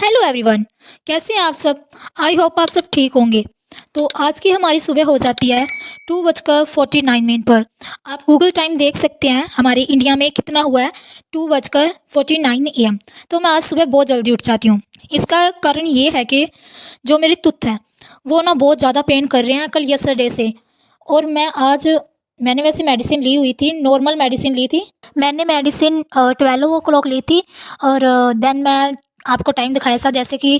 Hello everyone. कैसे हैं आप सब। आई होप आप सब ठीक होंगे। तो आज की हमारी सुबह हो जाती है 2:49 पर। आप गूगल टाइम देख सकते हैं हमारे इंडिया में कितना हुआ है, 2:49 AM। तो मैं आज सुबह बहुत जल्दी उठ जाती हूँ। इसका कारण ये है कि जो मेरे तुत हैं वो ना बहुत ज़्यादा पेन कर रहे हैं कल यस्टरडे से। और मैंने वैसे मेडिसिन ली हुई थी, नॉर्मल मेडिसिन ली थी। मैंने मेडिसिन 12 o'clock ली थी। और देन मैं आपको टाइम दिखाया था जैसे कि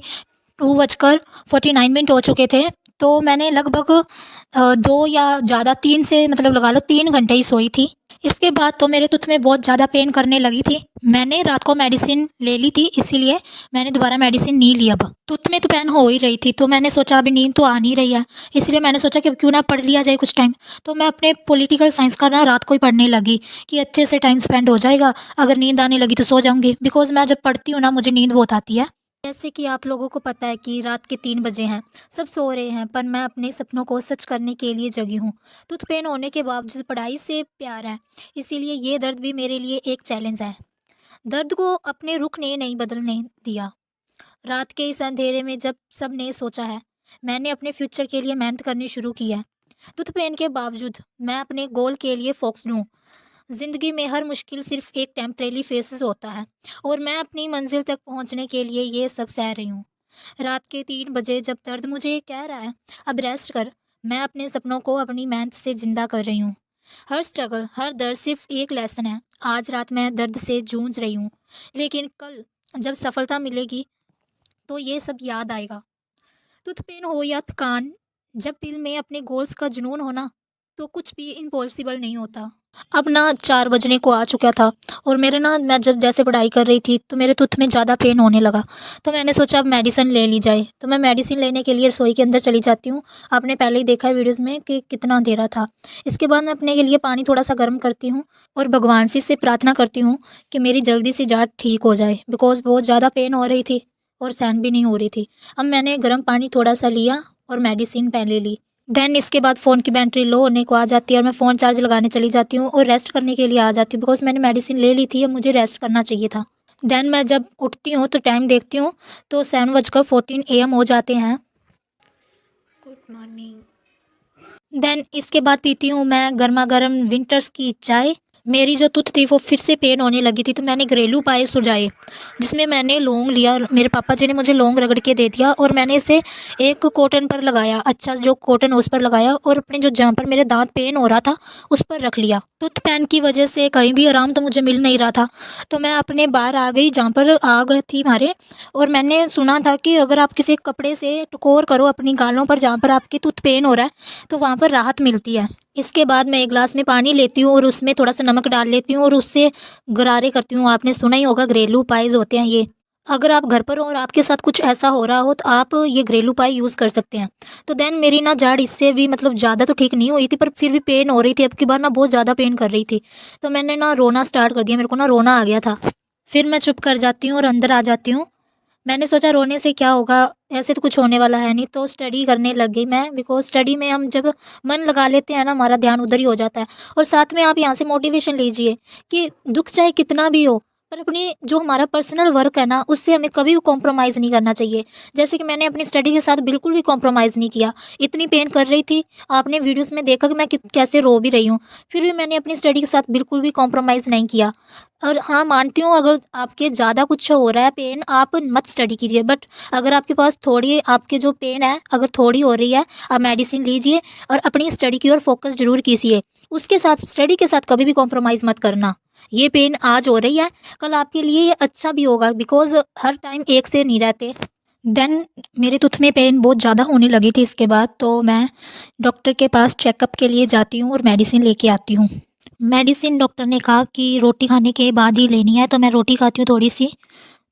2:49 हो चुके थे। तो मैंने लगभग 2 या ज़्यादा 3 से मतलब लगा लो 3 घंटे ही सोई थी। इसके बाद तो मेरे तुत में बहुत ज़्यादा पेन करने लगी थी। मैंने रात को मेडिसिन ले ली थी, इसीलिए मैंने दोबारा मेडिसिन नहीं ली। अब तुत में तो पेन हो ही रही थी, तो मैंने सोचा अभी नींद तो आ नहीं रही है, इसलिए मैंने सोचा कि अब क्यों ना पढ़ लिया जाए कुछ टाइम। तो मैं अपने पॉलिटिकल साइंस का ना रात को ही पढ़ने लगी कि अच्छे से टाइम स्पेंड हो जाएगा। अगर नींद आने लगी तो सो जाऊंगी, बिकॉज मैं जब पढ़ती हूँ ना मुझे नींद बहुत आती है। जैसे कि आप लोगों को पता है कि रात के 3 बजे हैं, सब सो रहे हैं, पर मैं अपने सपनों को सच करने के लिए जगी हूँ। टूथ पेन होने के बावजूद पढ़ाई से प्यार है, इसीलिए ये दर्द भी मेरे लिए एक चैलेंज है। दर्द को अपने रुख ने नहीं बदलने दिया। रात के इस अंधेरे में जब सब ने सोचा है, मैंने अपने फ्यूचर के लिए मेहनत करनी शुरू की है। टूथ पेन के बावजूद मैं अपने गोल के लिए फोकस्ड हूँ। ज़िंदगी में हर मुश्किल सिर्फ एक टेम्परेरी फेसेस होता है, और मैं अपनी मंजिल तक पहुंचने के लिए ये सब सह रही हूँ। रात के 3 बजे जब दर्द मुझे कह रहा है अब रेस्ट कर, मैं अपने सपनों को अपनी मेहनत से जिंदा कर रही हूँ। हर स्ट्रगल, हर दर्द सिर्फ एक लेसन है। आज रात मैं दर्द से जूझ रही हूँ, लेकिन कल जब सफलता मिलेगी तो ये सब याद आएगा। टूथ पेन हो या थकान, जब दिल में अपने गोल्स का जुनून हो ना, तो कुछ भी इम्पॉसिबल नहीं होता। अब ना 4 बजने को आ चुका था, और मैं जब जैसे पढ़ाई कर रही थी तो मेरे टूथ में ज़्यादा पेन होने लगा। तो मैंने सोचा अब मेडिसिन ले ली जाए, तो मैं मेडिसिन लेने के लिए रसोई के अंदर चली जाती हूँ। आपने पहले ही देखा है वीडियोज़ में कि कितना अंधेरा था। इसके बाद मैं अपने के लिए पानी थोड़ा सा गर्म करती हूँ और भगवान से प्रार्थना करती हूँ कि मेरी जल्दी से जाँच ठीक हो जाए, बिकॉज़ बहुत ज़्यादा पेन हो रही थी और सहन भी नहीं हो रही थी। अब मैंने गर्म पानी थोड़ा सा लिया और मेडिसिन पहले ली। देन इसके बाद फ़ोन की बैटरी लो होने को आ जाती है और मैं फ़ोन चार्ज लगाने चली जाती हूँ और रेस्ट करने के लिए आ जाती हूँ, बिकॉज़ मैंने मेडिसिन ले ली थी, अब मुझे रेस्ट करना चाहिए था। देन मैं जब उठती हूँ तो टाइम देखती हूँ तो 7:14 AM हो जाते हैं। Good morning. देन इसके बाद पीती हूँ मैं गर्मा गर्म विंटर्स की चाय। मेरी जो टूथ थी वो फिर से पेन होने लगी थी, तो मैंने घरेलू उपाय सुझाए, जिसमें मैंने लौंग लिया और मेरे पापा जी ने मुझे लौंग रगड़ के दे दिया, और मैंने इसे एक कॉटन पर लगाया, अच्छा जो कॉटन उस पर लगाया, और अपने जो जहाँ पर मेरे दांत पेन हो रहा था उस पर रख लिया। टूथ पेन की वजह से कहीं भी आराम तो मुझे मिल नहीं रहा था, तो मैं अपने बाहर आ गई जहाँ पर आग थी हमारे। और मैंने सुना था कि अगर आप किसी कपड़े से टकोर करो अपनी गालों पर जहाँ पर आपकी टूथ पेन हो रहा है तो वहाँ पर राहत मिलती है। इसके बाद मैं एक गिलास में पानी लेती हूँ और उसमें थोड़ा सा नमक डाल लेती हूँ और उससे गरारे करती हूँ। आपने सुना ही होगा घरेलू उपाय होते हैं ये। अगर आप घर पर हो और आपके साथ कुछ ऐसा हो रहा हो तो आप ये घरेलू उपाय यूज़ कर सकते हैं। तो देन मेरी ना जाड़ इससे भी मतलब ज़्यादा तो ठीक नहीं हुई थी, पर फिर भी पेन हो रही थी, अब की बार ना बहुत ज़्यादा पेन कर रही थी। तो मैंने ना रोना स्टार्ट कर दिया, मेरे को ना रोना आ गया था। फिर मैं चुप कर जाती हूँ और अंदर आ जाती हूँ। मैंने सोचा रोने से क्या होगा, ऐसे तो कुछ होने वाला है नहीं, तो स्टडी करने लग गई मैं, बिकॉज स्टडी में हम जब मन लगा लेते हैं ना हमारा ध्यान उधर ही हो जाता है। और साथ में आप यहाँ से मोटिवेशन लीजिए कि दुख चाहे कितना भी हो, पर अपनी जो हमारा पर्सनल वर्क है ना उससे हमें कभी भी कॉम्प्रोमाइज़ नहीं करना चाहिए। जैसे कि मैंने अपनी स्टडी के साथ बिल्कुल भी कॉम्प्रोमाइज़ नहीं किया। इतनी पेन कर रही थी, आपने वीडियोज़ में देखा कि मैं कैसे रो भी रही हूँ, फिर भी मैंने अपनी स्टडी के साथ बिल्कुल भी कॉम्प्रोमाइज़ नहीं किया। और हाँ, मानती हूँ अगर आपके ज़्यादा कुछ हो रहा है पेन, आप मत स्टडी कीजिए, बट अगर आपके पास थोड़ी आपके जो पेन है अगर थोड़ी हो रही है, आप मेडिसिन लीजिए और अपनी स्टडी की ओर फोकस जरूर कीजिए। उसके साथ स्टडी के साथ कभी भी कॉम्प्रोमाइज़ मत करना। ये पेन आज हो रही है, कल आपके लिए ये अच्छा भी होगा, बिकॉज हर टाइम एक से नहीं रहते। देन मेरे टूथ में पेन बहुत ज़्यादा होने लगी थी। इसके बाद तो मैं डॉक्टर के पास चेकअप के लिए जाती हूँ और मेडिसिन लेके आती हूँ। मेडिसिन डॉक्टर ने कहा कि रोटी खाने के बाद ही लेनी है, तो मैं रोटी खाती हूँ थोड़ी सी।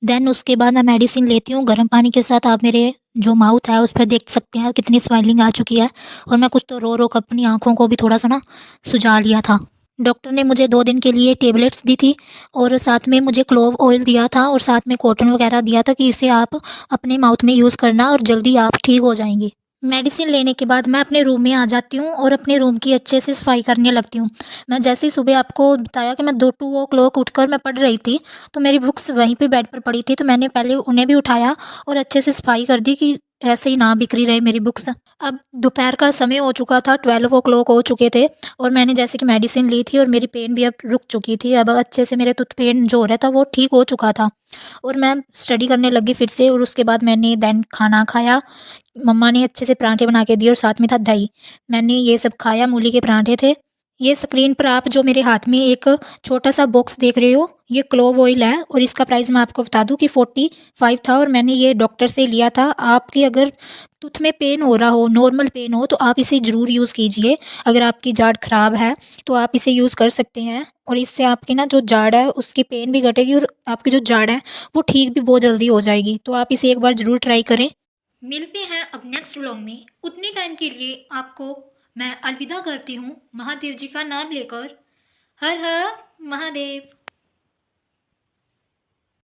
देन उसके बाद मैं मेडिसिन लेती हूँ गर्म पानी के साथ। आप मेरे जो माउथ है उस पर देख सकते हैं कितनी स्वेलिंग आ चुकी है, और मैं कुछ तो रो रो कर अपनी आँखों को भी थोड़ा सा ना सुझा लिया था। डॉक्टर ने मुझे 2 दिन के लिए टेबलेट्स दी थी, और साथ में मुझे क्लोव ऑयल दिया था, और साथ में कॉटन वगैरह दिया था कि इसे आप अपने माउथ में यूज़ करना और जल्दी आप ठीक हो जाएंगे। मेडिसिन लेने के बाद मैं अपने रूम में आ जाती हूँ और अपने रूम की अच्छे से सफाई करने लगती हूँ। मैं जैसे ही सुबह आपको बताया कि मैं 2 ओ क्लॉक उठकर मैं पढ़ रही थी, तो मेरी बुक्स वहीं पे बेड पर पड़ी थी, तो मैंने पहले उन्हें भी उठाया और अच्छे से सफाई कर दी कि ऐसे ही ना बिखरी रहे मेरी बुक्स। अब दोपहर का समय हो चुका था, 12 ओ क्लॉक हो चुके थे और मैंने जैसे कि मेडिसिन ली थी और मेरी पेन भी अब रुक चुकी थी। अब अच्छे से मेरे टूथ पेन जो हो रहा था वो ठीक हो चुका था और मैं स्टडी करने लगी फिर से और उसके बाद मैंने देन खाना खाया। मम्मा ने अच्छे से पराठे बना के दिए और साथ में था दही। मैंने ये सब खाया, मूली के पराठे थे। ये स्क्रीन पर आप जो मेरे हाथ में एक छोटा-सा बॉक्स देख रहे हो, ये क्लोव ऑयल है और इसका प्राइस मैं आपको बता दूँ कि 45 था और मैंने ये डॉक्टर से लिया था। आपकी अगर टूथ में पेन हो रहा हो, नॉर्मल पेन हो, तो आप इसे ज़रूर यूज़ कीजिए। अगर आपकी जाड़ खराब है, तो आप इसे यूज़ कर सकते हैं और इससे आपकी ना जो जाड़ है, उसकी पेन भी घटेगी और आपकी जो जाड़ है, वो ठीक भी बहुत जल्दी हो जाएगी। तो आप इसे एक बार ज़रूर ट्राई करें। मिलते हैं अब नेक्स्ट व्लॉग में। उतने टाइम के लिए आपको मैं अलविदा करती हूँ महादेव जी का नाम लेकर। हर हर महादेव।